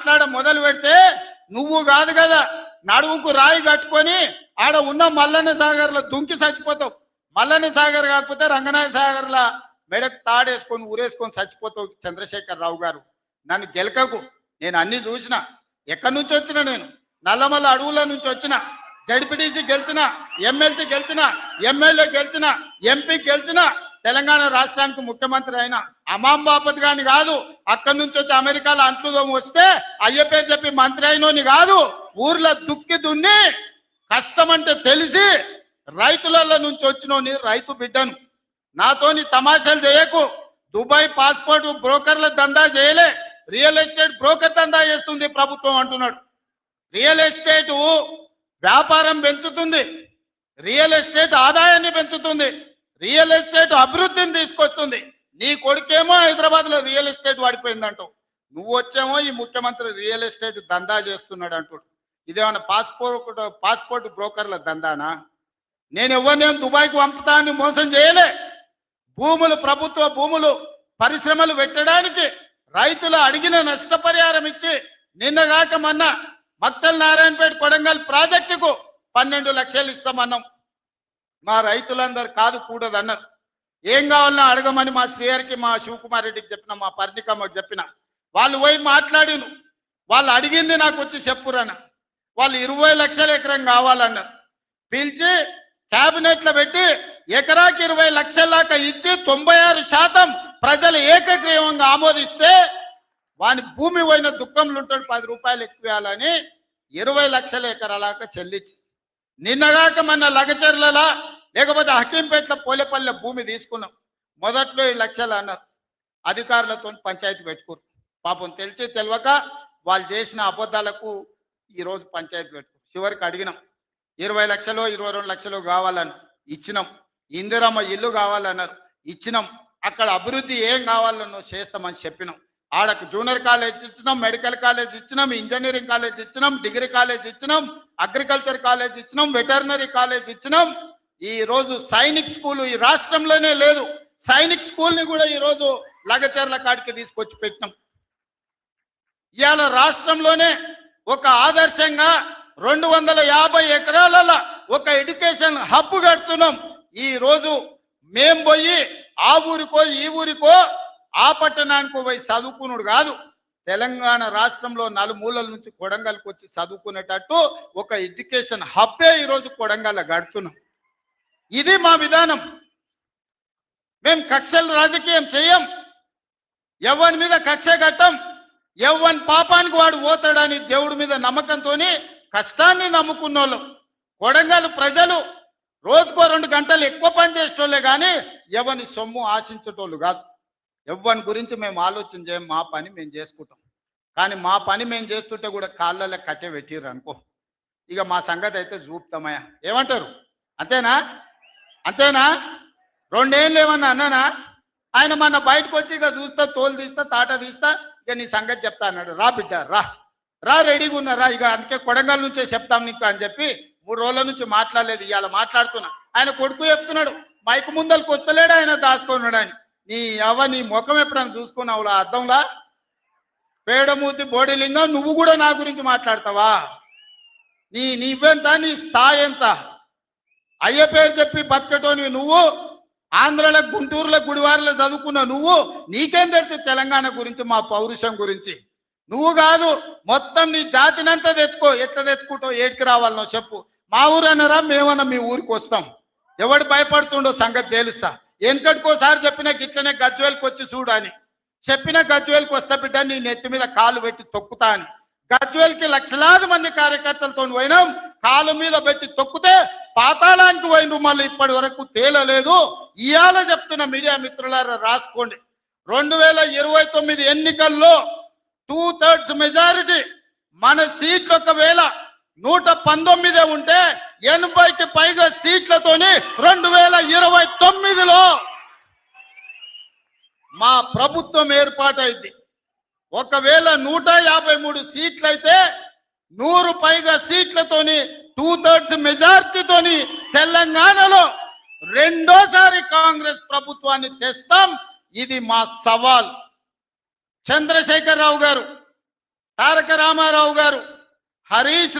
మాట్లాడ మొదలు పెడితే నువ్వు కాదు కదా నడుముకు రాయి కట్టుకొని ఆడ ఉన్న మల్లన్న సాగర్లో దుంకి చచ్చిపోతావు. మల్లన్న సాగర్ కాకపోతే రంగనాయ సాగర్ల మెడకు తాడేసుకొని ఊరేసుకొని చచ్చిపోతావు. చంద్రశేఖర్ రావు గారు నన్ను గెలకకు. నేను అన్ని చూసిన. ఎక్కడి నుంచి వచ్చిన నేను నల్లమల్ల అడవుల నుంచి వచ్చిన. జడ్పీటీసీ గెలిచిన, ఎమ్మెల్సీ గెలిచిన, ఎమ్మెల్యే గెలిచిన, ఎంపీ గెలిచిన, తెలంగాణ రాష్ట్రానికి ముఖ్యమంత్రి అయిన అమాం బాపత్ గాని కాదు. అక్కడి నుంచి వచ్చి అమెరికాలో అంట్లుదం వస్తే అయ్య పేరు చెప్పి మంత్రి అయినోని కాదు. ఊర్లో దుక్కి దున్ని కష్టమంటే తెలిసి రైతుల నుంచి వచ్చినోని రైతు బిడ్డను. నాతోని తమాషాలు చేయకు. దుబాయ్ పాస్పోర్ట్ బ్రోకర్ల దందా చేయలే, రియల్ ఎస్టేట్ బ్రోకర్ దందా చేస్తుంది ప్రభుత్వం అంటున్నాడు. రియల్ ఎస్టేట్ వ్యాపారం పెంచుతుంది, రియల్ ఎస్టేట్ ఆదాయాన్ని పెంచుతుంది, రియల్ ఎస్టేట్ అభివృద్ధిని తీసుకొస్తుంది. నీ కొడుకేమో హైదరాబాద్లో రియల్ ఎస్టేట్ వాడిపోయిందంటావు. నువ్వు వచ్చేమో ఈ ముఖ్యమంత్రి రియల్ ఎస్టేట్ దందా చేస్తున్నాడు అంటాడు. ఇదేమన్నా పాస్పోర్ట్ బ్రోకర్ల దందానా? నేను ఎవరినేం దుబాయ్కి పంపుతా అని మోసం చేయలే. భూములు, ప్రభుత్వ భూములు, పరిశ్రమలు పెట్టడానికి రైతులు అడిగిన నష్టపరిహారం ఇచ్చి నిన్నగాక మొన్న మక్తల్ నారాయణపేట కొడంగల్ ప్రాజెక్టుకు 12 లక్షలు ఇస్తామన్నాం. మా రైతులందరూ కాదు కూడదన్నారు. ఏం కావాలన్నా అడగమని మా శ్రీహరికి, మా శివకుమార్ రెడ్డికి చెప్పిన, మా పరిధికమ్మకు చెప్పిన. వాళ్ళు పోయి మాట్లాడిను. వాళ్ళు అడిగింది నాకు వచ్చి చెప్పురన్న. వాళ్ళు 20 లక్షల ఎకరం కావాలన్నారు. పిలిచి క్యాబినెట్లో పెట్టి ఎకరాకి 20 లక్షల దాకా ఇచ్చి 96% ప్రజలు ఏకగ్రీవంగా ఆమోదిస్తే వాని భూమి పోయిన దుఃఖంలో ఉంటాడు. 10 రూపాయలు ఎక్కువేయాలని 20 లక్షల ఎకరాలాక చెల్లించి నిన్నగాక మన లగచర్లలా లేకపోతే హకీంపేటలో పోలేపల్లె భూమి తీసుకున్నాం. మొదట్లో 7 లక్షలు అన్నారు. అధికారులతో పంచాయతీ పెట్టుకోరు. పాపం తెలిసి తెలియక వాళ్ళు చేసిన అబద్ధాలకు ఈరోజు పంచాయతీ పెట్టుకోరు. చివరికి అడిగినాం 20 లక్షలు 22 లక్షలు కావాలని ఇచ్చినాం. ఇందిరమ్మ ఇల్లు కావాలన్నారు, ఇచ్చినాం. అక్కడ అభివృద్ధి ఏం కావాలన్నో చేస్తామని చెప్పినాం. ఆడకు జూనియర్ కాలేజ్ ఇచ్చినాం, మెడికల్ కాలేజ్ ఇచ్చినాం, ఇంజనీరింగ్ కాలేజ్ ఇచ్చినాం, డిగ్రీ కాలేజ్ ఇచ్చినాం, అగ్రికల్చర్ కాలేజ్ ఇచ్చినాం, వెటర్నరీ కాలేజ్ ఇచ్చినాం. ఈ రోజు సైనిక్ స్కూల్ ఈ రాష్ట్రంలోనే లేదు. సైనిక్ స్కూల్ని కూడా ఈరోజు లగచర్ల కాడికి తీసుకొచ్చి పెట్టినాం. ఇవాళ రాష్ట్రంలోనే ఒక ఆదర్శంగా 250 ఎకరాల ఒక ఎడ్యుకేషన్ హబ్ కడుతున్నాం. ఈ రోజు మేం పోయి ఆ ఊరికో ఈ ఊరికో ఆ పట్టణానికి పోయి చదువుకున్నాడు కాదు. తెలంగాణ రాష్ట్రంలో నలుమూలల నుంచి కొడంగల్కి వచ్చి చదువుకునేటట్టు ఒక ఎడ్యుకేషన్ హబ్బే ఈరోజు కొడంగల్ కడుతున్నాం. ఇది మా విధానం. మేము కక్షల రాజకీయం చేయం. ఎవరి మీద కక్ష కట్టం. ఎవరి పాపానికి వాడు పోతాడని దేవుడి మీద నమ్మకంతో కష్టాన్ని నమ్ముకున్నోళ్ళు కొడంగల్ ప్రజలు రోజుకో 2 గంటలు ఎక్కువ పని చేసేటోళ్ళే కానీ ఎవరిని సొమ్ము ఆశించేటోళ్ళు కాదు. ఎవరి గురించి మేము ఆలోచన చేయం. మా పని మేము చేసుకుంటాం. కానీ మా పని మేము చేస్తుంటే కూడా కాళ్ళలో కట్టె పెట్టిర్రు అనుకో, ఇక మా సంగతి అయితే చూపుతామయ్యా. ఏమంటారు? అంతేనా? అంతేనా? 2 ఏళ్ళు ఏమన్నా అన్నానా? ఆయన మన బయటకు వచ్చి ఇక చూస్తా, తోలు తీస్తా, తాట తీస్తా, ఇక నీ సంగతి చెప్తా అన్నాడు. రా బిడ్డ రా రా, రెడీగా ఉన్నారా? ఇక అందుకే కొడంగల్ నుంచే చెప్తాం నీకు అని చెప్పి 3 రోజుల నుంచి మాట్లాడలేదు. ఇవాళ మాట్లాడుతున్నా. ఆయన కొడుకు చెప్తున్నాడు మైకు ముందరికి వస్తలేడు, ఆయన దాచుకున్నాడు అని. నీ ముఖం ఎప్పుడైనా చూసుకున్నావు అర్థంలా? పేడమూతి బోడిలింగం, నువ్వు కూడా నా గురించి మాట్లాడతావా? నీవెంత, నీ స్థాయి ఎంత? అయ్య పేరు చెప్పి బతకటోని నువ్వు, ఆంధ్రలో గుంటూరులో గుడివారిలో చదువుకున్న నువ్వు, నీకేం తెలుసు తెలంగాణ గురించి, మా పౌరుషం గురించి? నువ్వు కాదు, మొత్తం నీ జాతినంతా తెచ్చుకో. ఎట్లా తెచ్చుకుంటావు? ఏడికి రావాలనో చెప్పు. మా ఊరు అన్నారా, మేమన్నా మీ ఊరికి వస్తాం. ఎవడు భయపడుతుండో సంగతి తేలుస్తా. వెనకటికోసారి చెప్పిన గిట్లనే గజ్వేల్కి వచ్చి చూడని చెప్పిన, గజ్వేల్కి వస్తా బిడ్డ, నీ నెత్తి మీద కాలు పెట్టి తొక్కుతా అని. గజ్వేల్కి లక్షలాది మంది కార్యకర్తలతో పోయినాం. కాలు మీద పెట్టి తొక్కితే పాతాళానికి పోయిన మళ్ళీ ఇప్పటి వరకు తేలలేదు. ఇవాళ చెప్తున్న మీడియా మిత్రులారా రాసుకోండి, 2029 ఎన్నికల్లో 2/3 మెజారిటీ మన సీట్లు ఒకవేళ 119 ఉంటే 80కి పైగా సీట్లతోని 2029లో మా ప్రభుత్వం ఏర్పాటైంది. ఒకవేళ 153 సీట్లయితే 100 పైగా సీట్లతోని 2/3 మెజార్టీతోని తెలంగాణలో రెండోసారి కాంగ్రెస్ ప్రభుత్వాన్ని తెస్తాం. ఇది మా సవాల్. చంద్రశేఖర్ రావు గారు తారక రామారావు గారు, హరీష్